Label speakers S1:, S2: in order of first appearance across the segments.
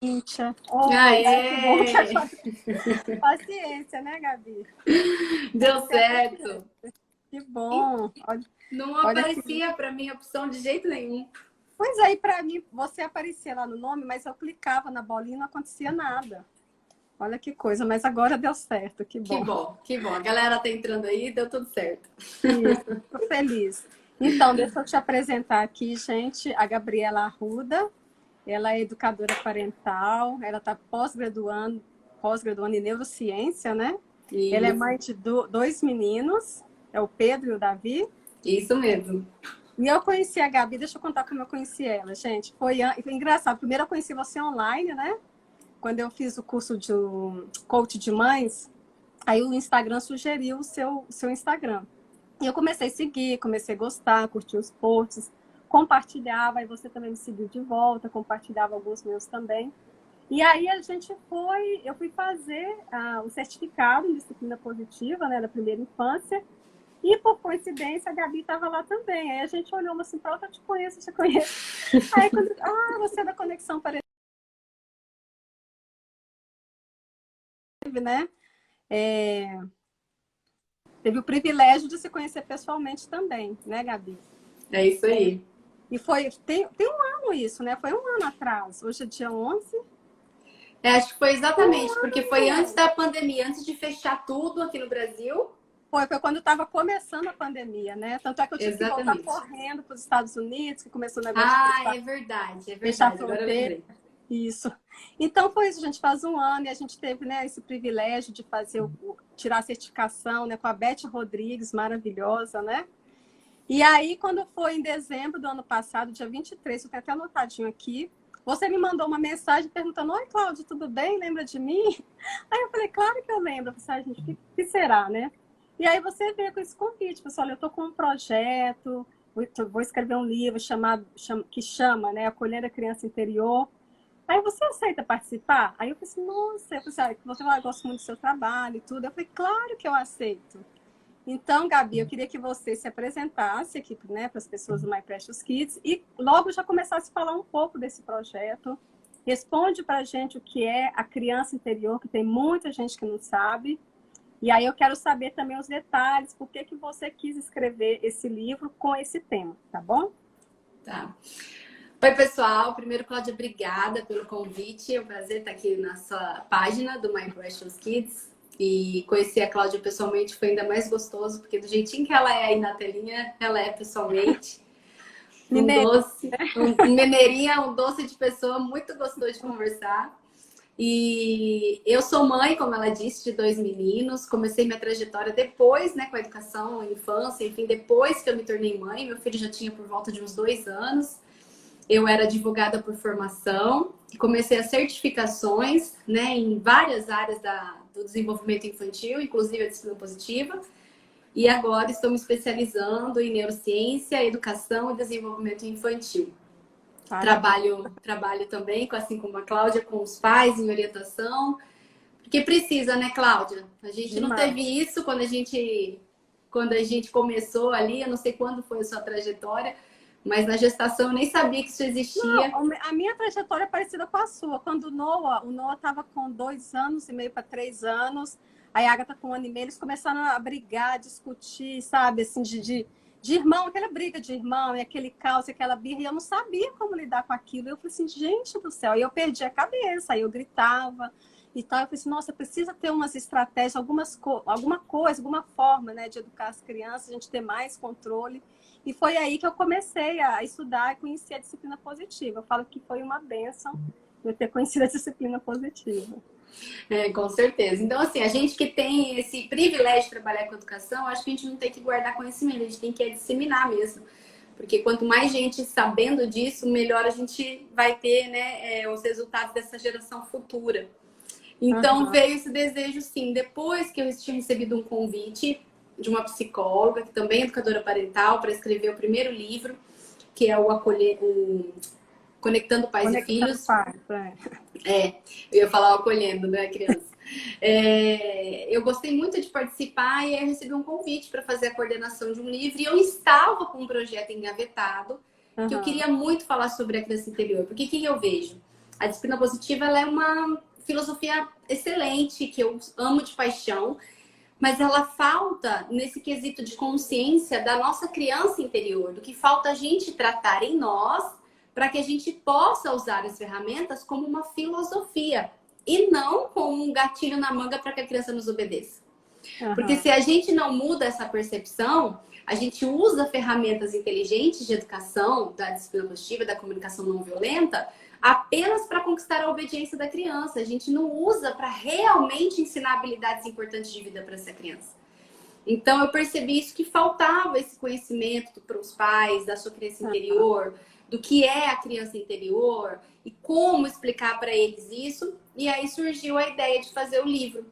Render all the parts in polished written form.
S1: Cíntia. Oi, que bom que
S2: Aê!
S1: agora... Paciência, né, Gabi? Tem
S2: Deu
S1: que ter
S2: certo.
S1: paciência. Que
S2: E
S1: bom. Olha,
S2: não
S1: olha que...
S2: aparecia para mim a opção de jeito nenhum.
S1: Pois aí, para mim, você aparecia lá no nome, mas eu clicava na bolinha e não acontecia nada. Olha que coisa, mas agora deu certo, que
S2: Que
S1: bom.
S2: bom, que bom. A galera tá entrando aí, deu tudo certo.
S1: Isso, tô feliz. Então, deixa eu te apresentar aqui, gente, a Gabriela Arruda. Ela é educadora parental, ela está pós-graduando em neurociência, né? Ela é
S2: Isso,
S1: mãe de dois meninos, é o Pedro e o Davi.
S2: isso mesmo.
S1: E eu conheci a Gabi, deixa eu contar como eu conheci ela, gente. Foi engraçado. Primeiro eu conheci você online, né? Quando eu fiz o curso de coach de mães, aí o Instagram sugeriu o seu Instagram. E eu comecei a seguir, comecei a gostar, curtir os posts, compartilhava, e você também me seguiu de volta, compartilhava alguns meus também. E aí eu fui fazer o certificado em disciplina positiva, né, da primeira infância, e por coincidência a Gabi estava lá também. Aí a gente olhou assim para outra, eu te conheço, te conheço. Aí quando, você é da Conexão Parental, né? É, teve o privilégio de se conhecer pessoalmente também, né, Gabi?
S2: É isso aí.
S1: E tem um ano isso, né? Foi um ano atrás. Hoje é dia 11.
S2: Acho que foi
S1: Um
S2: exatamente, porque foi antes
S1: ano!
S2: da pandemia, antes de fechar tudo aqui no Brasil.
S1: Foi quando estava começando a pandemia, né? Tanto é que eu tive que voltar
S2: Exatamente.
S1: correndo para os Estados Unidos, que começou o negócio de
S2: Ah,
S1: fechar,
S2: é
S1: fechar a
S2: verdade. Agora eu
S1: fronteira.
S2: lembrei.
S1: Isso. Então foi isso, a gente faz um ano e a gente teve, né, esse privilégio de fazer tirar a certificação, né, com a Beth Rodrigues, maravilhosa, né? E aí, quando foi em dezembro do ano passado, dia 23, eu tenho até anotadinho aqui, você me mandou uma mensagem perguntando: oi, Cláudia, tudo bem? Lembra de mim? Aí eu falei: claro que eu lembro. Eu falei: gente, o que será, né? E aí você veio com esse convite, pessoal: olha, eu estou com um projeto, vou escrever um livro que chama, né, Acolhendo a Criança Interior. Aí você aceita participar? Aí eu falei assim: nossa, eu falei assim, você vai, eu gosto muito do seu trabalho e tudo. Eu falei: claro que eu aceito. Então, Gabi, eu queria que você se apresentasse aqui, né, para as pessoas do My Precious Kids e logo já começasse a falar um pouco desse projeto. Responde para a gente o que é a criança interior, que tem muita gente que não sabe. E aí eu quero saber também os detalhes, por que você quis escrever esse livro com esse tema, tá bom?
S2: Tá. Oi, pessoal. Primeiro, Cláudia, obrigada pelo convite. É um prazer estar aqui na sua página do My Precious Kids. E conhecer a Cláudia pessoalmente foi ainda mais gostoso, porque do jeitinho que ela é aí na telinha, ela é pessoalmente. Um
S1: Mineiro,
S2: doce, um mineirinha, um doce de pessoa, muito gostoso de conversar. E eu sou mãe, como ela disse, de dois meninos. Comecei minha trajetória depois, né, com a educação, infância, enfim, depois que eu me tornei mãe. Meu filho já tinha por volta de uns 2 anos. Eu era advogada por formação e comecei as certificações, né, em várias áreas do desenvolvimento infantil, inclusive a disciplina positiva. E agora estou me especializando em neurociência, educação e desenvolvimento infantil.
S1: parabéns.
S2: Trabalho também, assim como a Cláudia, com os pais em orientação, porque precisa, né, Cláudia? A gente não teve
S1: Demais.
S2: isso quando a gente começou ali, eu não sei quando foi a sua trajetória, mas na gestação eu nem sabia que isso
S1: Não,
S2: existia.
S1: a minha trajetória é parecida com a sua. Quando o Noah estava com 2 anos e meio para 3 anos, aí a Agatha com 1 ano e meio, eles começaram a brigar, a discutir, sabe, assim, de irmão, aquela briga de irmão, e aquele caos, e aquela birra, e eu não sabia como lidar com aquilo. Eu falei assim, gente do céu, aí eu perdi a cabeça, aí eu gritava e tal. Eu falei assim, nossa, precisa ter umas estratégias, alguma coisa, alguma forma, né, de educar as crianças, a gente ter mais controle. E foi aí que eu comecei a estudar e conhecer a disciplina positiva. Eu falo que foi uma bênção eu ter conhecido a disciplina positiva.
S2: É, com certeza. Então, assim, a gente que tem esse privilégio de trabalhar com educação, acho que a gente não tem que guardar conhecimento, a gente tem que disseminar mesmo. Porque quanto mais gente sabendo disso, melhor a gente vai ter, né, os resultados dessa geração futura. Então
S1: Uhum.
S2: veio esse desejo, sim. Depois que eu tinha recebido um convite de uma psicóloga, que também é educadora parental, para escrever o primeiro livro, que é o Conectando Pais e
S1: Conectando
S2: Filhos.
S1: paz.
S2: Eu ia falar o acolhendo, né, criança? Eu gostei muito de participar e aí eu recebi um convite para fazer a coordenação de um livro e eu estava com um projeto engavetado que eu
S1: Uhum.
S2: queria muito falar sobre a criança interior. Porque o que eu vejo? A disciplina positiva, ela é uma filosofia excelente, que eu amo de paixão, mas ela falta nesse quesito de consciência da nossa criança interior, do que falta a gente tratar em nós, para que a gente possa usar as ferramentas como uma filosofia e não como um gatilho na manga para que a criança nos obedeça. Porque se a gente não muda essa percepção, a gente usa ferramentas inteligentes de educação, da disciplina positiva, da comunicação não violenta, apenas para conquistar a obediência da criança. A gente não usa para realmente ensinar habilidades importantes de vida para essa criança. Então, eu percebi isso, que faltava esse conhecimento para os pais da sua criança interior, do que é a criança interior e como explicar para eles isso. E aí surgiu a ideia de fazer o livro.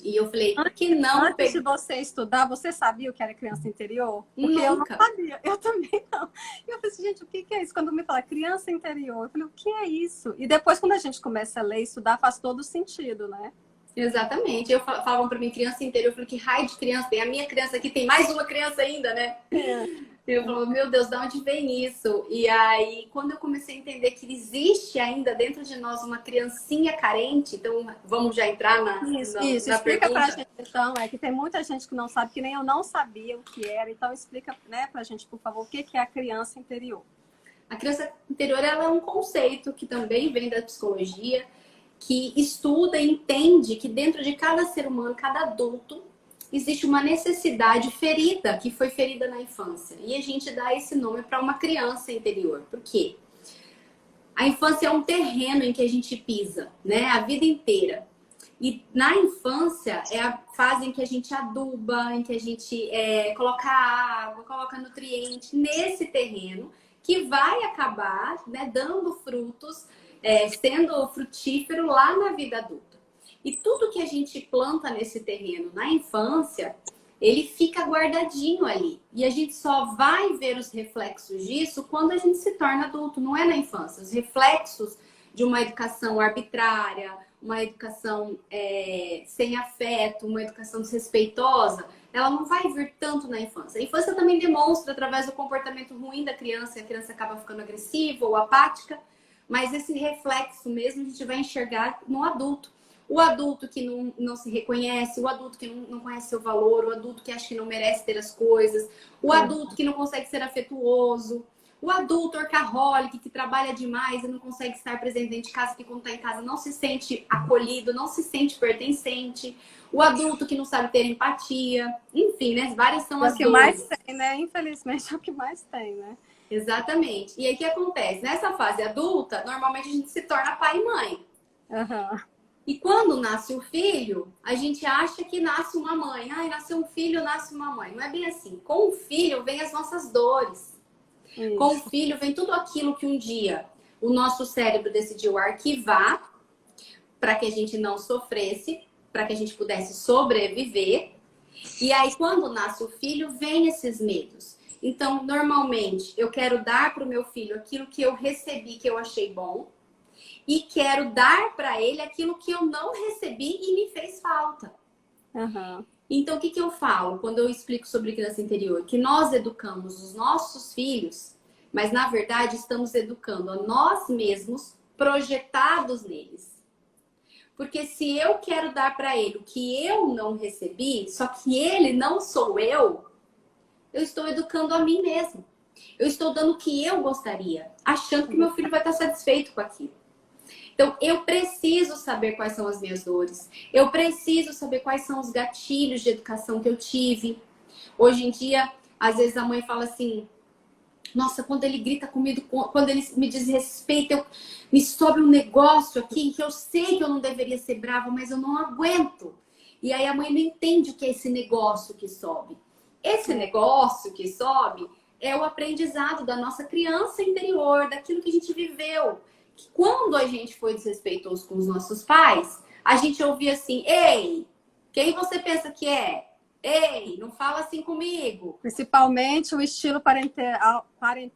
S2: E eu falei, por que não?
S1: Antes de você estudar, você sabia o que era criança interior? Porque
S2: Nunca.
S1: Eu não sabia, eu também não. E eu falei assim, gente, o que é isso? Quando me fala criança interior, eu falei, o que é isso? E depois, quando a gente começa a ler e estudar, faz todo sentido, né?
S2: Exatamente. Falavam para mim criança interior, eu falei, que raio de criança tem? A minha criança aqui tem mais uma criança ainda, né? Eu falo, meu Deus, de onde vem isso? E aí, quando eu comecei a entender que existe ainda dentro de nós uma criancinha carente, então vamos já entrar
S1: Isso,
S2: na
S1: explica pra
S2: pergunta.
S1: gente, então, que tem muita gente que não sabe, que nem eu não sabia o que era, então explica, né, pra gente, por favor, o que é a criança interior.
S2: A criança interior, ela é um conceito que também vem da psicologia, que estuda e entende que dentro de cada ser humano, cada adulto, existe uma necessidade ferida, que foi ferida na infância. E a gente dá esse nome para uma criança interior. Por quê? A infância é um terreno em que a gente pisa, né? A vida inteira. E na infância é a fase em que a gente aduba, em que a gente coloca água, coloca nutriente nesse terreno, que vai acabar, né, dando frutos, sendo frutífero lá na vida adulta. E tudo que a gente planta nesse terreno na infância, ele fica guardadinho ali. E a gente só vai ver os reflexos disso quando a gente se torna adulto, não é na infância. Os reflexos de uma educação arbitrária, uma educação sem afeto, uma educação desrespeitosa, ela não vai vir tanto na infância. A infância também demonstra através do comportamento ruim da criança, e a criança acaba ficando agressiva ou apática, mas esse reflexo mesmo a gente vai enxergar no adulto. O adulto que não se reconhece, o adulto que não conhece seu valor, o adulto que acha que não merece ter as coisas, o adulto que não consegue ser afetuoso, o adulto workaholic que trabalha demais e não consegue estar presente dentro de casa, que quando está em casa não se sente acolhido, não se sente pertencente, o adulto que não sabe ter empatia, enfim, né? Várias são as dores.
S1: É o que mais tem, né? Infelizmente é o que mais tem, né?
S2: Exatamente. E aí o que acontece? Nessa fase adulta, normalmente a gente se torna pai e mãe. E quando nasce o filho, a gente acha que nasce uma mãe. Ai, nasceu um filho, nasce uma mãe. Não é bem assim. Com o filho vem as nossas dores. Isso. Com o filho vem tudo aquilo que um dia o nosso cérebro decidiu arquivar para que a gente não sofresse, para que a gente pudesse sobreviver. E aí, quando nasce o filho, vem esses medos. Então, normalmente, eu quero dar para o meu filho aquilo que eu recebi, que eu achei bom. E quero dar para ele aquilo que eu não recebi e me fez falta. Então, o que eu falo quando eu explico sobre criança interior? Que nós educamos os nossos filhos, mas na verdade estamos educando a nós mesmos projetados neles. Porque se eu quero dar para ele o que eu não recebi, só que ele não sou eu estou educando a mim mesmo. Eu estou dando o que eu gostaria, achando que meu filho vai estar satisfeito com aquilo. Então, eu preciso saber quais são as minhas dores. Eu preciso saber quais são os gatilhos de educação que eu tive. Hoje em dia, às vezes a mãe fala assim, nossa, quando ele grita comigo, quando ele me desrespeita, me sobe um negócio aqui que eu sei que eu não deveria ser brava, mas eu não aguento. E aí a mãe não entende o que é esse negócio que sobe. Esse negócio que sobe é o aprendizado da nossa criança interior, daquilo que a gente viveu. Que quando a gente foi desrespeitoso com os nossos pais, a gente ouvia assim, ei, quem você pensa que é? Ei, não fala assim comigo.
S1: Principalmente o estilo parental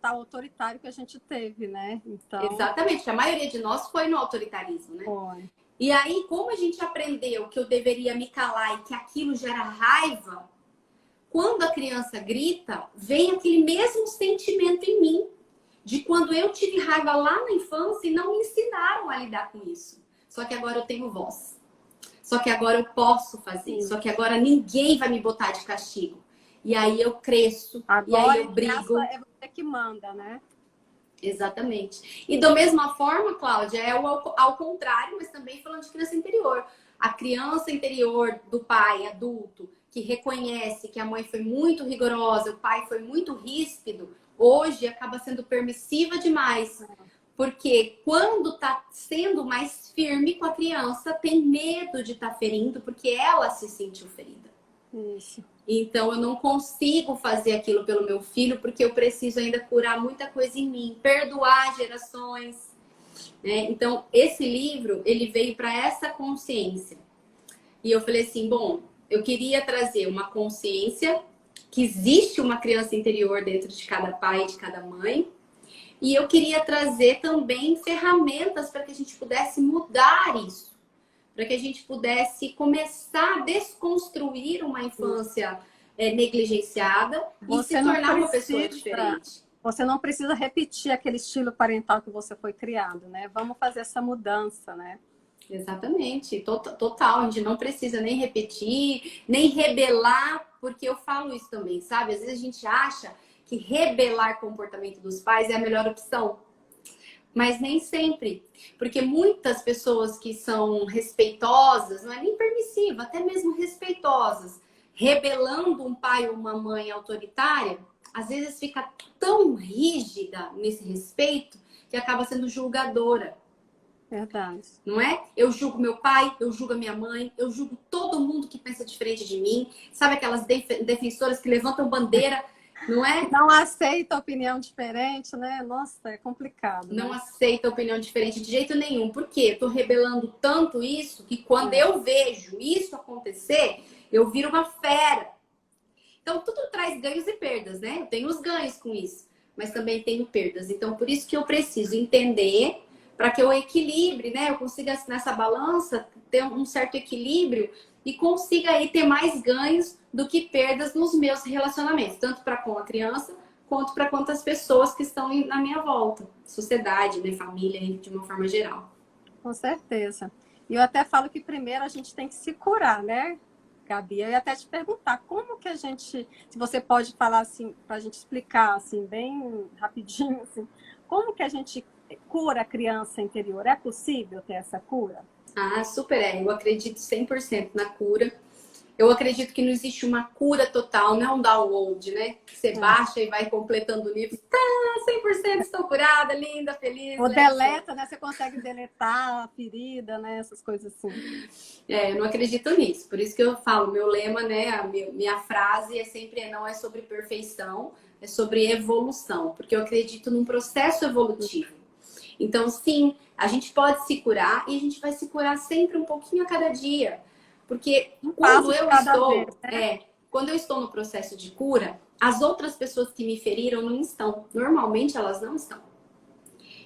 S1: autoritário que a gente teve, né? Então...
S2: Exatamente, que a maioria de nós foi no autoritarismo, né?
S1: Foi.
S2: E aí, como a gente aprendeu que eu deveria me calar e que aquilo gera raiva, quando a criança grita, vem aquele mesmo sentimento em mim. de quando eu tive raiva lá na infância e não me ensinaram a lidar com isso. Só que agora eu tenho voz. Só que agora eu posso fazer. Só que agora ninguém vai me botar de castigo. E aí eu cresço,
S1: Agora,
S2: e aí eu brigo.
S1: é você que manda, né?
S2: Exatamente. E da mesma forma, Cláudia, ao contrário, mas também falando de criança interior. A criança interior do pai adulto, que reconhece que a mãe foi muito rigorosa, o pai foi muito ríspido, hoje acaba sendo permissiva demais. Porque quando tá sendo mais firme com a criança, tem medo de estar ferindo, porque ela se sentiu ferida.
S1: Isso.
S2: Então, eu não consigo fazer aquilo pelo meu filho, porque eu preciso ainda curar muita coisa em mim, perdoar gerações, né? Então, esse livro, ele veio para essa consciência. E eu falei assim, bom, eu queria trazer uma consciência que existe uma criança interior dentro de cada pai e de cada mãe. E eu queria trazer também ferramentas para que a gente pudesse mudar isso. Para que a gente pudesse começar a desconstruir uma infância negligenciada e se tornar uma pessoa diferente.
S1: Você não precisa repetir aquele estilo parental que você foi criado, né? Vamos fazer essa mudança, né?
S2: Exatamente, total. A gente não precisa nem repetir, nem rebelar, porque eu falo isso também, sabe? Às vezes a gente acha que rebelar o comportamento dos pais é a melhor opção. Mas nem sempre. Porque muitas pessoas que são respeitosas, não é nem permissiva, até mesmo respeitosas, rebelando um pai ou uma mãe autoritária, às vezes fica tão rígida nesse respeito que acaba sendo julgadora.
S1: Verdade.
S2: Não é? Eu julgo meu pai, eu julgo a minha mãe, eu julgo todo mundo que pensa diferente de mim. Sabe aquelas defensoras que levantam bandeira, não é?
S1: Não aceita opinião diferente, né? Nossa, é complicado.
S2: Não
S1: né?
S2: aceita opinião diferente de jeito nenhum. Por quê? Eu tô rebelando tanto isso que quando eu vejo isso acontecer, eu viro uma fera. Então, tudo traz ganhos e perdas, né? Eu tenho os ganhos com isso, mas também tenho perdas. Então, por isso que eu preciso entender para que eu equilibre, né? Eu consiga, nessa balança, ter um certo equilíbrio e consiga aí ter mais ganhos do que perdas nos meus relacionamentos, tanto para com a criança, quanto para quantas pessoas que estão na minha volta, sociedade, né, família, de uma forma geral.
S1: Com certeza. E eu até falo que primeiro a gente tem que se curar, né, Gabi? Eu ia até te perguntar como que a gente, se você pode falar assim, para a gente explicar assim, bem rapidinho, assim, como que a gente cura a criança interior? É possível ter essa cura?
S2: Ah, super é. Eu acredito 100% na cura. Eu acredito que não existe uma cura total, não é um download, né? Que você baixa e vai completando o livro. Tá, 100% estou curada, linda, feliz.
S1: Ou deleta, né? Você consegue deletar a ferida, né? Essas coisas assim.
S2: Eu não acredito nisso. Por isso que eu falo, meu lema, né? A minha frase é sempre não é sobre perfeição, é sobre evolução. Porque eu acredito num processo evolutivo. Então, sim, a gente pode se curar e a gente vai se curar sempre um pouquinho a cada dia. Porque quando eu estou no processo de cura, as outras pessoas que me feriram não estão. Normalmente elas não estão.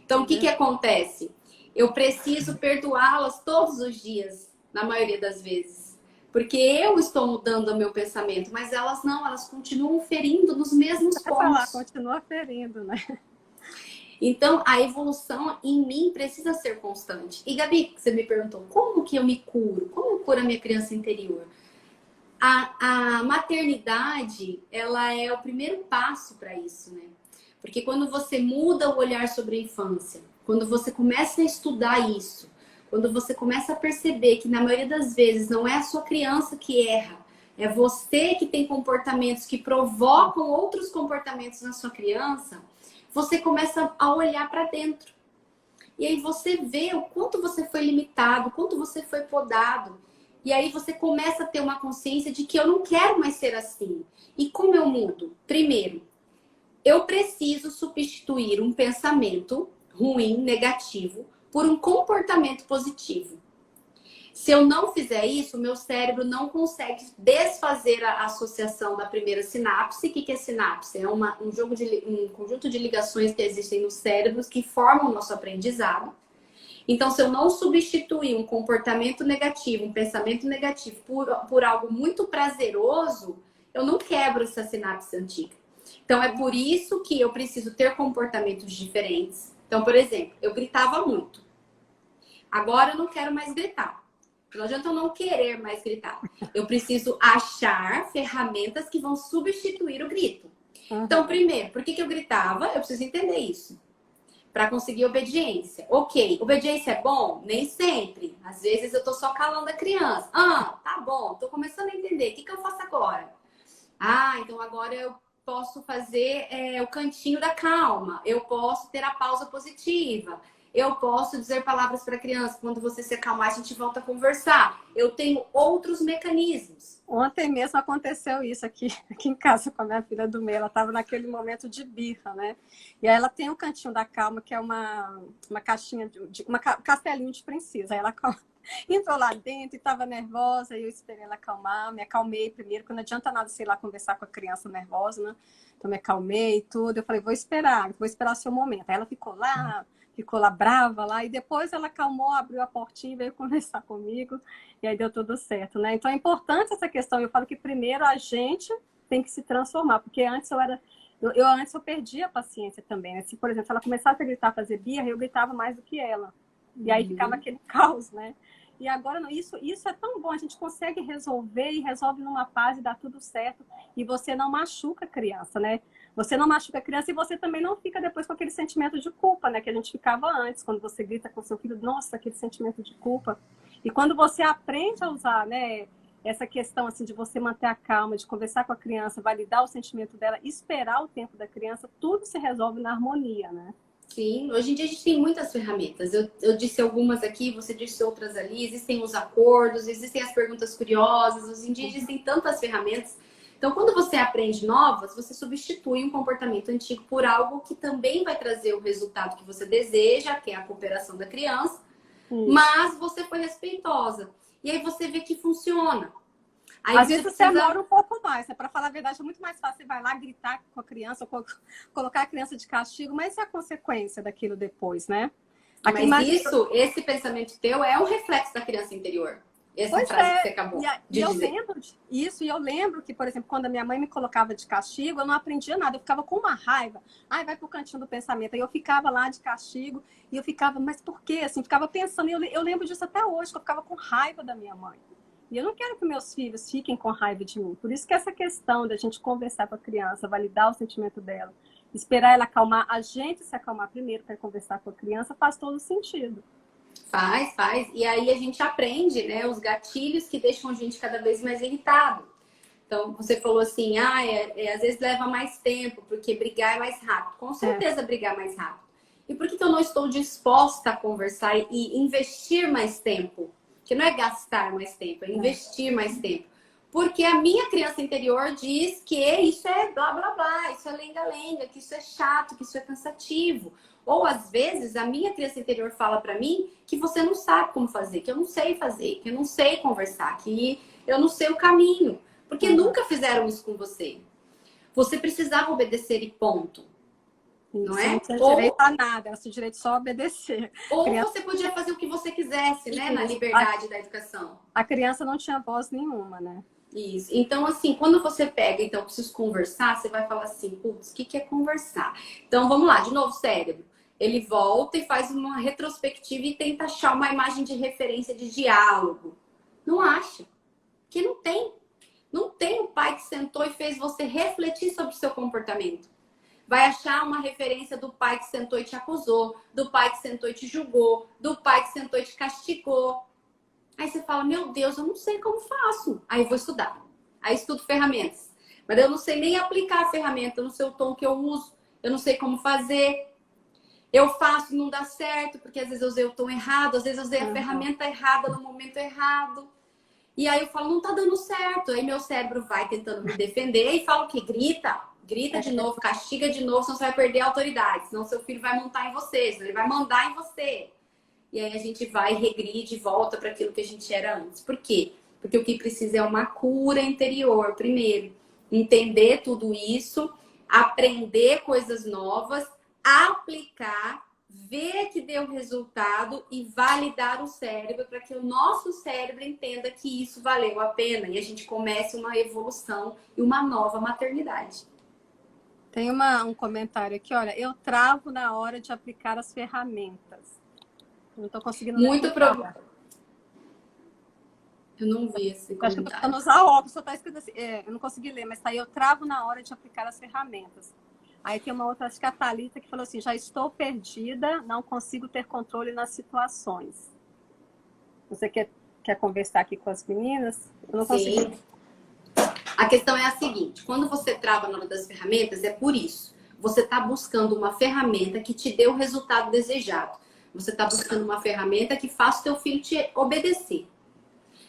S2: Então, o que acontece? Eu preciso perdoá-las todos os dias, na maioria das vezes. Porque eu estou mudando o meu pensamento, mas elas não, elas continuam ferindo nos mesmos pontos.
S1: Continua ferindo, né?
S2: Então, a evolução em mim precisa ser constante. E, Gabi, você me perguntou, como que eu me curo? Como eu curo a minha criança interior? A maternidade, ela é o primeiro passo para isso, né? Porque quando você muda o olhar sobre a infância, quando você começa a estudar isso, quando você começa a perceber que, na maioria das vezes, não é a sua criança que erra, é você que tem comportamentos que provocam outros comportamentos na sua criança, você começa a olhar para dentro. E aí você vê o quanto você foi limitado, o quanto você foi podado. E aí você começa a ter uma consciência de que eu não quero mais ser assim. E como eu mudo? Primeiro, eu preciso substituir um pensamento ruim, negativo, por um comportamento positivo. Se eu não fizer isso, o meu cérebro não consegue desfazer a associação da primeira sinapse. O que é sinapse? É um conjunto de ligações que existem nos cérebros que formam o nosso aprendizado. Então, se eu não substituir um comportamento negativo, um pensamento negativo por algo muito prazeroso, eu não quebro essa sinapse antiga. Então, é por isso que eu preciso ter comportamentos diferentes. Então, por exemplo, eu gritava muito. Agora eu não quero mais gritar. Não adianta eu não querer mais gritar. Eu preciso achar ferramentas que vão substituir o grito. Então, primeiro, por que eu gritava? Eu preciso entender isso. Para conseguir obediência. Ok, obediência é bom? Nem sempre. Às vezes eu tô só calando a criança. Ah, tá bom, tô começando a entender. O que eu faço agora? Ah, então agora eu posso fazer o cantinho da calma. Eu posso ter a pausa positiva. Eu posso dizer palavras para a criança. Quando você se acalmar, a gente volta a conversar. Eu tenho outros mecanismos.
S1: Ontem mesmo aconteceu isso aqui em casa com a minha filha do meio. Ela estava naquele momento de birra, né? E aí ela tem o cantinho da calma, que é uma caixinha, castelinho de princesa. Aí ela entrou lá dentro e estava nervosa. E eu esperei ela acalmar. Me acalmei primeiro, porque não adianta nada, sei lá, conversar com a criança nervosa, né? Então me acalmei e tudo. Eu falei, vou esperar o seu momento. Aí ela ficou lá brava lá, e depois ela acalmou, abriu a portinha e veio conversar comigo, e aí deu tudo certo, né? Então é importante essa questão, eu falo que primeiro a gente tem que se transformar, porque antes eu perdia a paciência também, né? Se, por exemplo, ela começasse a gritar, fazer birra, eu gritava mais do que ela, e aí ficava aquele caos, né? E agora, isso é tão bom, a gente consegue resolver e resolve numa fase, dá tudo certo, e você não machuca a criança, né? Você não machuca a criança e você também não fica depois com aquele sentimento de culpa, né? Que a gente ficava antes, quando você grita com seu filho, nossa, aquele sentimento de culpa. E quando você aprende a usar, né, essa questão assim de você manter a calma, de conversar com a criança, validar o sentimento dela, esperar o tempo da criança, tudo se resolve na harmonia, né?
S2: Sim, hoje em dia a gente tem muitas ferramentas. Eu disse algumas aqui, você disse outras ali. Existem os acordos, existem as perguntas curiosas. Hoje em dia existem tantas ferramentas. Então, quando você aprende novas, você substitui um comportamento antigo por algo que também vai trazer o resultado que você deseja, que é a cooperação da criança, mas você foi respeitosa. E aí você vê que funciona. Aí
S1: às vezes você demora um pouco mais, né? Para falar a verdade, é muito mais fácil você vai lá gritar com a criança, ou colocar a criança de castigo, mas é a consequência daquilo depois, né?
S2: Mas esse pensamento teu é um reflexo da criança interior. Essa frase que você acabou de dizer.
S1: Eu lembro disso, e eu lembro que, por exemplo, quando a minha mãe me colocava de castigo, eu não aprendia nada, eu ficava com uma raiva. Ai, vai pro cantinho do pensamento. Aí eu ficava lá de castigo, e eu ficava, mas por quê? Assim, ficava pensando, e eu lembro disso até hoje, que eu ficava com raiva da minha mãe. E eu não quero que meus filhos fiquem com raiva de mim. Por isso que essa questão da gente conversar com a criança, validar o sentimento dela, esperar ela acalmar, a gente se acalmar primeiro para conversar com a criança, faz todo sentido.
S2: Faz. E aí a gente aprende, né, os gatilhos que deixam a gente cada vez mais irritado. Então, você falou assim, às vezes leva mais tempo, porque brigar é mais rápido. Com certeza brigar é mais rápido. E por que eu não estou disposta a conversar e investir mais tempo? Que não é gastar mais tempo, é investir mais tempo. Porque a minha criança interior diz que isso é blá, blá, blá, isso é lenga-lenga, que isso é chato, que isso é cansativo. Ou, às vezes, a minha criança interior fala pra mim que você não sabe como fazer, que eu não sei fazer, que eu não sei conversar, que eu não sei o caminho. Porque nunca fizeram isso com você. Você precisava obedecer e ponto. Não é?
S1: Não tinha direito a nada, era seu direito só a obedecer.
S2: Ou você podia fazer o que você quisesse, né? Na liberdade da educação.
S1: A criança não tinha voz nenhuma, né?
S2: Isso. Então, assim, quando você pega, então, eu preciso conversar, você vai falar assim, putz, o que é conversar? Então, vamos lá, de novo, cérebro. Ele volta e faz uma retrospectiva e tenta achar uma imagem de referência de diálogo. Não acha. Porque não tem. Não tem um pai que sentou e fez você refletir sobre o seu comportamento. Vai achar uma referência do pai que sentou e te acusou, do pai que sentou e te julgou, do pai que sentou e te castigou. Aí você fala, meu Deus, eu não sei como faço. Aí eu vou estudar. Aí estudo ferramentas. Mas eu não sei nem aplicar a ferramenta, eu não sei o tom que eu uso, eu não sei como fazer. Eu faço e não dá certo, porque às vezes eu usei o tom errado, às vezes eu usei a ferramenta errada no momento errado. E aí eu falo, não tá dando certo. Aí meu cérebro vai tentando me defender e fala o quê? Grita de novo, castiga de novo, senão você vai perder a autoridade. Senão seu filho vai montar em você, senão ele vai mandar em você. E aí a gente vai, regride, volta para aquilo que a gente era antes. Por quê? Porque o que precisa é uma cura interior, primeiro. Entender tudo isso, aprender coisas novas, aplicar, ver que deu resultado e validar o cérebro para que o nosso cérebro entenda que isso valeu a pena e a gente comece uma evolução e uma nova maternidade.
S1: Tem um comentário aqui, olha, eu travo na hora de aplicar as ferramentas. Não estou conseguindo ler.
S2: Muito problema. Eu não vi esse
S1: acho que eu tô
S2: comentário.
S1: tentando usar óculos, só tá escrito assim, eu não consegui ler, mas tá aí, eu travo na hora de aplicar as ferramentas. Aí tem uma outra, acho que é a Thalita, que falou assim, já estou perdida, não consigo ter controle nas situações. Você quer conversar aqui com as meninas? Eu não consegui.
S2: Sim. A questão é a seguinte, quando você trava na hora das ferramentas, é por isso. Você está buscando uma ferramenta que te dê o resultado desejado. Você está buscando uma ferramenta que faça o teu filho te obedecer.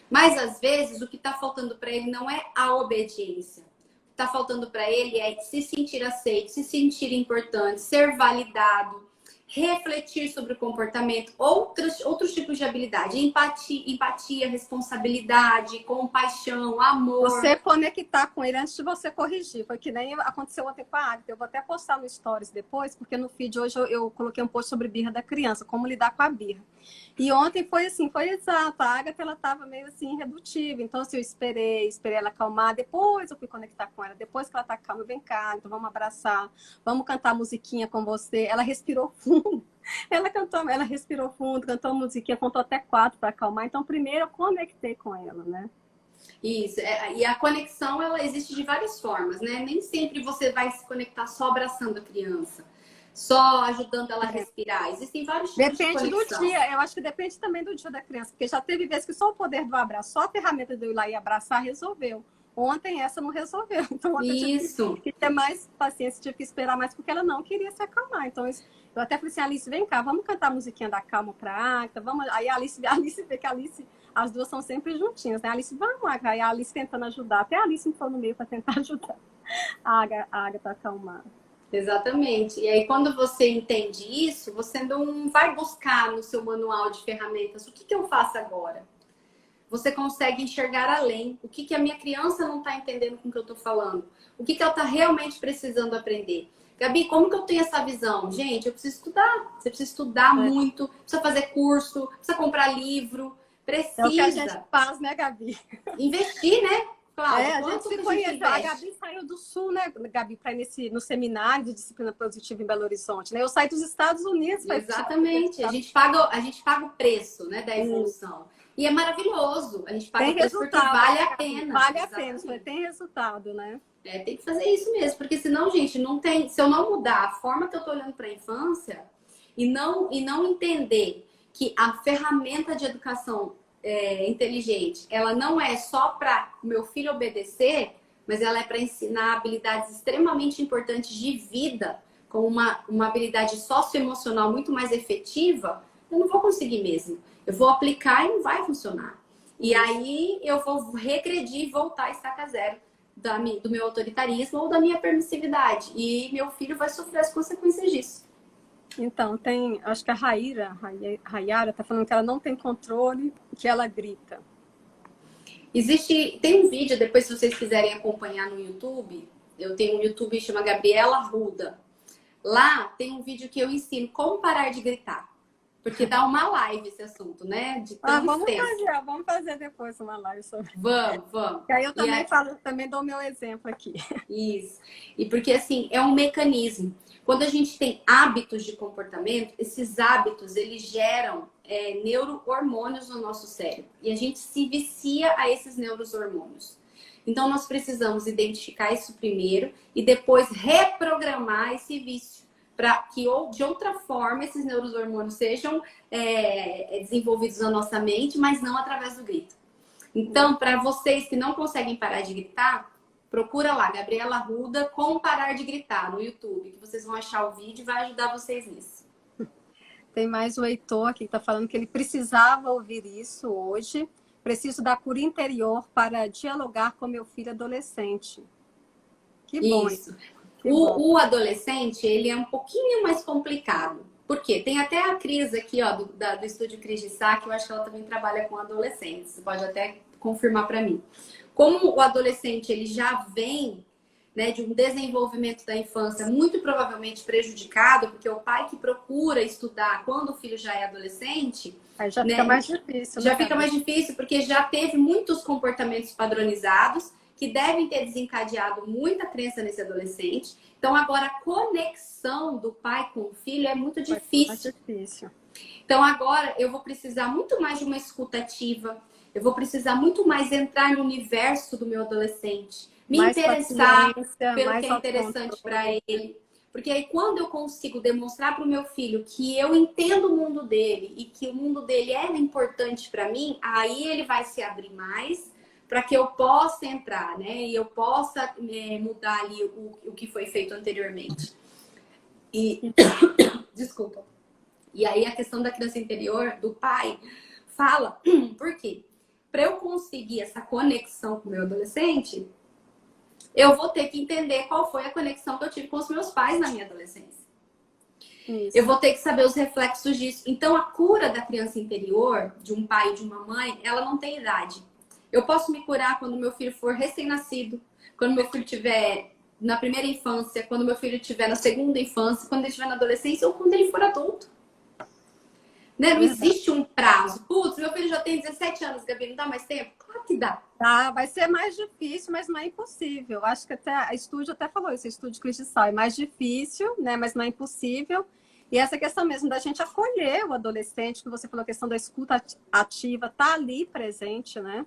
S2: Mas, às vezes, o que está faltando para ele não é a obediência. O que está faltando para ele é se sentir aceito, se sentir importante, ser validado, refletir sobre o comportamento, outros tipos de habilidade, empatia, responsabilidade, compaixão, amor.
S1: Você conectar com ele antes de você corrigir. Foi que nem aconteceu ontem com a Agatha. Eu vou até postar no Stories depois, porque no feed hoje eu coloquei um post sobre birra da criança, como lidar com a birra. E ontem foi assim, foi exato. A Agatha, ela estava meio assim, irredutível. Então, assim, eu esperei ela acalmar. Depois eu fui conectar com ela. Depois que ela tá calma, vem cá, então vamos abraçar. Vamos cantar musiquinha com você. Ela respirou fundo. Ela respirou fundo, cantou musiquinha, contou até 4 para acalmar. Então, primeiro eu conectei com ela, né?
S2: Isso, e a conexão, ela existe de várias formas, né? Nem sempre você vai se conectar só abraçando a criança, só ajudando ela a respirar. Existem vários tipos de conexão.
S1: Depende do dia, eu acho que depende também do dia da criança, porque já teve vezes que só o poder do abraço, só a ferramenta de eu ir lá e abraçar resolveu. Ontem essa não resolveu, então ontem eu tive que ter mais paciência, tive que esperar mais, porque ela não queria se acalmar. Então eu até falei assim, Alice, vem cá, vamos cantar a musiquinha da calma pra Agatha, vamos. Aí a Alice vê que a Alice, as duas são sempre juntinhas, né? A Alice, vamos, Agatha. Aí a Alice tentando ajudar, até a Alice entrou no meio para tentar ajudar a Agatha a acalmar.
S2: Exatamente. E aí, quando você entende isso, você não vai buscar no seu manual de ferramentas o que eu faço agora. Você consegue enxergar além. O que a minha criança não está entendendo com o que eu estou falando? O que ela está realmente precisando aprender? Gabi, como que eu tenho essa visão? Gente, eu preciso estudar. Você precisa estudar muito, precisa fazer curso, precisa comprar livro, precisa.
S1: É o que a gente faz, né, Gabi?
S2: Investir, né?
S1: Claro, a gente se conhece. A Gabi saiu do Sul, né, Gabi, para ir no seminário de disciplina positiva em Belo Horizonte, né? Eu saí dos Estados Unidos.
S2: Exatamente. A gente paga o preço, né, da evolução. E é maravilhoso. A gente paga o preço porque vale a pena.
S1: Vale a pena, tem resultado, né?
S2: Tem que fazer isso mesmo, porque senão, gente, não tem. Se eu não mudar a forma que eu tô olhando para a infância e não entender que a ferramenta de educação inteligente, ela não é só para o meu filho obedecer, mas ela é para ensinar habilidades extremamente importantes de vida, com uma habilidade socioemocional muito mais efetiva, eu não vou conseguir mesmo. Eu vou aplicar e não vai funcionar. E aí eu vou regredir e voltar a estaca zero do meu autoritarismo ou da minha permissividade. E meu filho vai sofrer as consequências disso.
S1: Então, acho que a Rayara está falando que ela não tem controle, que ela grita.
S2: Tem um vídeo, depois se vocês quiserem acompanhar no YouTube, eu tenho um YouTube que chama Gabriela Arruda. Lá tem um vídeo que eu ensino como parar de gritar. Porque dá uma live esse assunto, né? De
S1: vamos fazer depois uma live sobre isso.
S2: Vamos.
S1: E aí eu também dou meu exemplo aqui.
S2: Isso. E porque, assim, é um mecanismo. Quando a gente tem hábitos de comportamento, esses hábitos, eles geram neurohormônios no nosso cérebro. E a gente se vicia a esses neurohormônios. Então, nós precisamos identificar isso primeiro e depois reprogramar esse vício, para que de outra forma esses neurohormônios sejam desenvolvidos na nossa mente, mas não através do grito. Então, para vocês que não conseguem parar de gritar, procura lá, Gabriela Arruda, como parar de gritar no YouTube, que vocês vão achar o vídeo e vai ajudar vocês nisso.
S1: Tem mais o Heitor aqui que está falando que ele precisava ouvir isso hoje. Preciso da cura interior para dialogar com meu filho adolescente. Que bom isso.
S2: O adolescente, ele é um pouquinho mais complicado. Por quê? Tem até a Cris aqui, ó, do estúdio Cris de Sá, que eu acho que ela também trabalha com adolescentes. Você pode até confirmar para mim. Como o adolescente, ele já vem, né, de um desenvolvimento da infância muito provavelmente prejudicado, porque o pai que procura estudar quando o filho já é adolescente...
S1: Aí já fica mais difícil.
S2: Já fica mais difícil, porque já teve muitos comportamentos padronizados que devem ter desencadeado muita crença nesse adolescente. Então, agora, a conexão do pai com o filho é muito difícil. Então, agora, eu vou precisar muito mais de uma escuta ativa, eu vou precisar muito mais entrar no universo do meu adolescente, me interessar pelo que é interessante para ele. Porque aí, quando eu consigo demonstrar para o meu filho que eu entendo o mundo dele e que o mundo dele é importante para mim, aí ele vai se abrir mais para que eu possa entrar, né? E eu possa mudar ali o que foi feito anteriormente. E desculpa. E aí a questão da criança interior, do pai, fala, por quê? Para eu conseguir essa conexão com o meu adolescente, eu vou ter que entender qual foi a conexão que eu tive com os meus pais na minha adolescência. Isso. Eu vou ter que saber os reflexos disso. Então, a cura da criança interior, de um pai e de uma mãe, ela não tem idade. Eu posso me curar quando meu filho for recém-nascido, quando meu filho estiver na primeira infância, quando meu filho estiver na segunda infância, quando ele estiver na adolescência ou quando ele for adulto. Né? Não existe um prazo. Putz, meu filho já tem 17 anos, Gabi, não dá mais tempo? Claro que dá.
S1: Tá, vai ser mais difícil, mas não é impossível. Acho que até a estúdio até falou isso, estúdio Cristal é mais difícil, né? Mas não é impossível. E essa questão mesmo da gente acolher o adolescente, que você falou, a questão da escuta ativa, tá ali presente, né?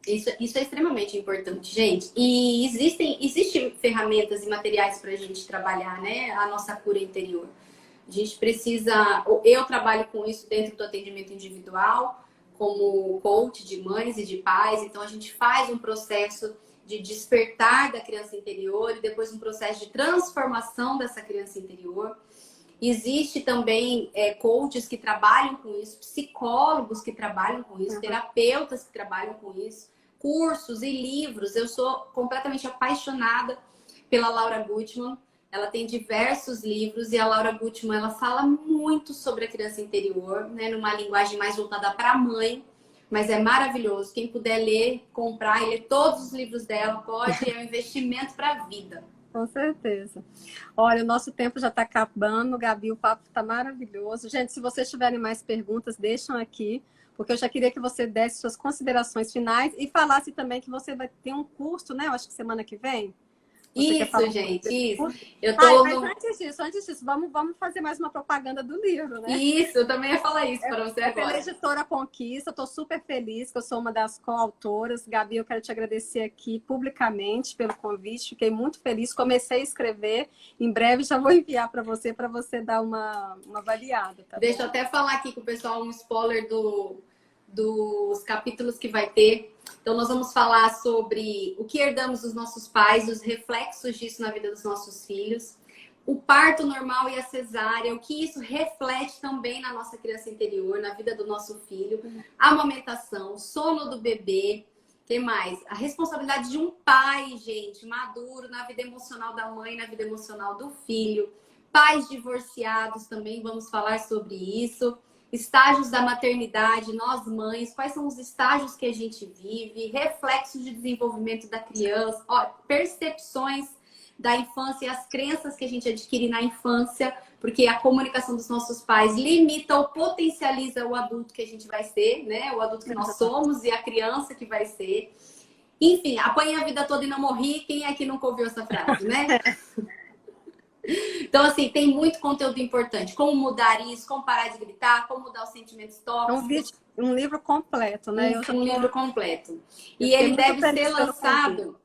S2: Isso é extremamente importante, gente. E existem ferramentas e materiais para a gente trabalhar, né? A nossa cura interior. A gente precisa... Eu trabalho com isso dentro do atendimento individual, como coach de mães e de pais. Então, a gente faz um processo de despertar da criança interior e depois um processo de transformação dessa criança interior. Existe também coaches que trabalham com isso, psicólogos que trabalham com isso, terapeutas que trabalham com isso, cursos e livros. Eu sou completamente apaixonada pela Laura Gutman. Ela tem diversos livros e a Laura Gutman, ela fala muito sobre a criança interior, né, numa linguagem mais voltada para a mãe, mas é maravilhoso. Quem puder ler, comprar e ler todos os livros dela, pode, é um investimento para a vida.
S1: Com certeza. Olha, o nosso tempo já está acabando, Gabi, o papo está maravilhoso. Gente, se vocês tiverem mais perguntas, deixam aqui, porque eu já queria que você desse suas considerações finais e falasse também que você vai ter um curso, né? Eu acho que semana que vem.
S2: Isso, gente, isso. Eu tô
S1: mas antes disso, vamos fazer mais uma propaganda do livro, né?
S2: Isso, eu também ia falar isso para você agora.
S1: Pela Editora Conquista, estou super feliz que eu sou uma das coautoras. Gabi, eu quero te agradecer aqui publicamente pelo convite, fiquei muito feliz. Comecei a escrever, em breve já vou enviar para você dar uma avaliada. Tá?
S2: Deixa eu até falar aqui com o pessoal um spoiler dos capítulos que vai ter. Então, nós vamos falar sobre o que herdamos dos nossos pais, os reflexos disso na vida dos nossos filhos, o parto normal e a cesárea, o que isso reflete também na nossa criança interior, na vida do nosso filho, a amamentação, o sono do bebê, que mais? A responsabilidade de um pai, gente, maduro na vida emocional da mãe, na vida emocional do filho, pais divorciados também, vamos falar sobre isso. Estágios da maternidade, nós mães, quais são os estágios que a gente vive, reflexos de desenvolvimento da criança, percepções da infância e as crenças que a gente adquire na infância, porque a comunicação dos nossos pais limita ou potencializa o adulto que a gente vai ser, né? O adulto que nós somos e a criança que vai ser. Enfim, apanhei a vida toda e não morri. Quem é que nunca ouviu essa frase, né? Então, assim, tem muito conteúdo importante. Como mudar isso, como parar de gritar, como mudar os sentimentos tóxicos.
S1: Um livro completo, né?
S2: Um livro completo. E ele deve ser lançado,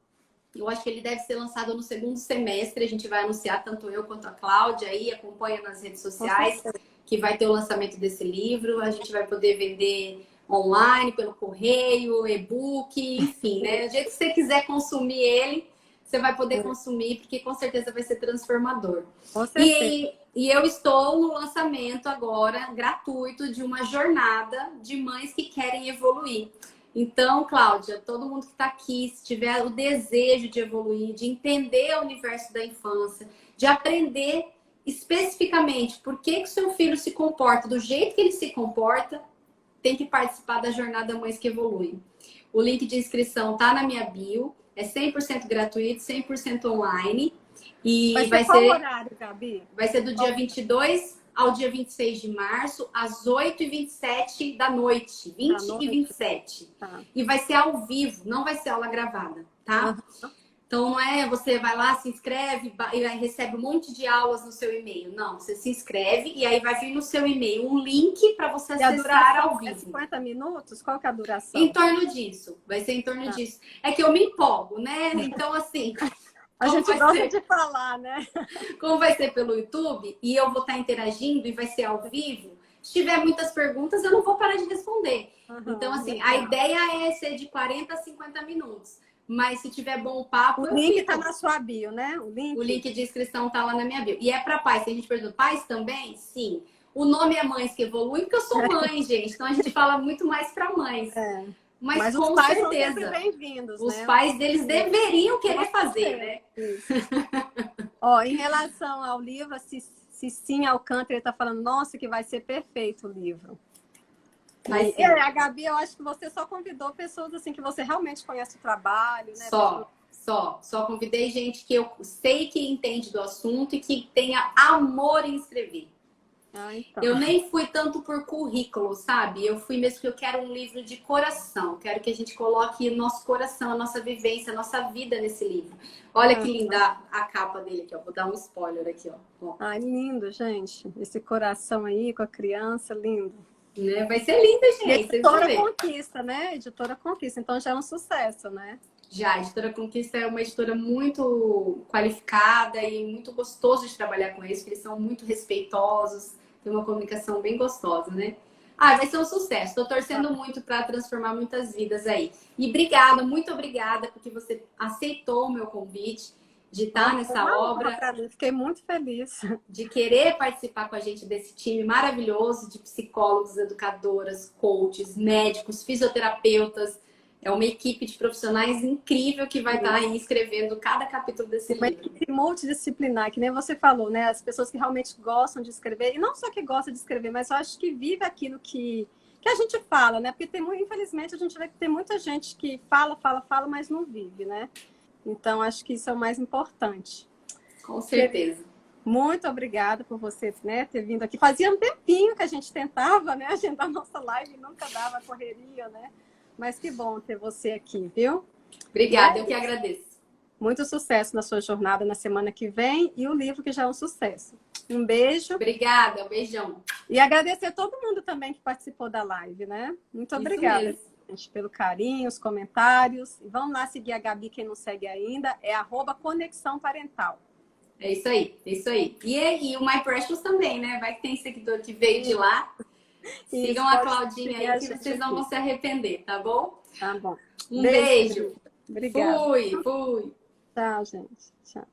S2: eu acho que ele deve ser lançado no segundo semestre. A gente vai anunciar, tanto eu quanto a Cláudia aí, acompanha nas redes sociais, que vai ter o lançamento desse livro. A gente vai poder vender online, pelo correio, e-book, enfim, né? Do jeito que você quiser consumir ele, você vai poder consumir, porque com certeza vai ser transformador. E eu estou no lançamento agora, gratuito, de uma jornada de mães que querem evoluir. Então, Cláudia, todo mundo que está aqui, se tiver o desejo de evoluir, de entender o universo da infância, de aprender especificamente por que o seu filho se comporta do jeito que ele se comporta, tem que participar da jornada Mães que Evoluem. O link de inscrição está na minha bio. É 100% gratuito, 100% online. E
S1: vai ser qual horário, Gabi?
S2: Vai ser do dia 22 ao dia 26 de março, às 8h27 da noite. 20h27.
S1: Tá.
S2: E vai ser ao vivo, não vai ser aula gravada, tá? Então, não é você vai lá, se inscreve e recebe um monte de aulas no seu e-mail. Não, você se inscreve e aí vai vir no seu e-mail um link para você acessar ao vivo.
S1: É 50 minutos? Qual que é a duração?
S2: Em torno disso. Vai ser em torno disso. É que eu me empolgo, né? Então, assim...
S1: A gente gosta de falar, né?
S2: Como vai ser pelo YouTube e eu vou estar interagindo e vai ser ao vivo, se tiver muitas perguntas, eu não vou parar de responder. Então, assim, a ideia é ser de 40 a 50 minutos. Mas se tiver bom papo,
S1: o link tá na sua bio, né?
S2: O link de inscrição tá lá na minha bio. E é para pais. Se a gente pergunta, pais também? Sim. O nome é Mães que Evoluem, porque eu sou mãe, gente. Então a gente fala muito mais para mães. Mas com
S1: os pais
S2: certeza,
S1: são sempre bem-vindos,
S2: os
S1: né?
S2: pais deles deveriam querer fazer, né?
S1: Isso. Ó, em relação ao livro, se sim, Alcântara está falando, nossa, que vai ser perfeito o livro.
S2: Mas
S1: a Gabi, eu acho que você só convidou pessoas assim que você realmente conhece o trabalho, né?
S2: Só convidei gente que eu sei que entende do assunto e que tenha amor em escrever.
S1: Então.
S2: Eu nem fui tanto por currículo, sabe? Eu fui mesmo que eu quero um livro de coração. Quero que a gente coloque o nosso coração, a nossa vivência, a nossa vida nesse livro. Olha que linda a capa dele aqui, ó. Vou dar um spoiler aqui, ó.
S1: Ai, lindo, gente. Esse coração aí com a criança, lindo.
S2: Né? Vai ser lindo, gente.
S1: Editora Conquista, né? Editora Conquista. Então já é um sucesso, né?
S2: Já, a Editora Conquista é uma editora muito qualificada e muito gostoso de trabalhar com eles, porque eles são muito respeitosos, tem uma comunicação bem gostosa, né? Vai ser um sucesso. Estou torcendo muito para transformar muitas vidas aí. E obrigada, muito obrigada, porque você aceitou o meu convite de estar nessa obra.
S1: Fiquei muito feliz.
S2: De querer participar com a gente desse time maravilhoso de psicólogos, educadoras, coaches, médicos, fisioterapeutas. É uma equipe de profissionais incrível que vai estar aí escrevendo cada capítulo desse livro. Uma equipe
S1: multidisciplinar, que nem você falou, né? As pessoas que realmente gostam de escrever, e não só que gostam de escrever, mas eu acho que vive aquilo que a gente fala, né? Porque infelizmente a gente vê que tem muita gente que fala, mas não vive, né? Então acho que isso é o mais importante.
S2: Com certeza.
S1: Muito obrigada por você, né, ter vindo aqui. Fazia um tempinho que a gente tentava, né, agendar nossa live e nunca dava correria, né? Mas que bom ter você aqui, viu?
S2: Obrigada, eu que agradeço.
S1: Muito sucesso na sua jornada na semana que vem e o livro que já é um sucesso. Um beijo.
S2: Obrigada, um beijão.
S1: E agradecer a todo mundo também que participou da live, né? Muito obrigada, gente, pelo carinho, os comentários. E vamos lá seguir a Gabi, quem não segue ainda, é @Conexão Parental.
S2: É isso aí, é isso aí. E o My Precious também, né? Vai que tem seguidor que veio de lá. Sigam a Claudinha aí que vocês não vão se arrepender, tá bom?
S1: Tá bom.
S2: Um beijo.
S1: Obrigada.
S2: Fui.
S1: Tchau, gente. Tchau.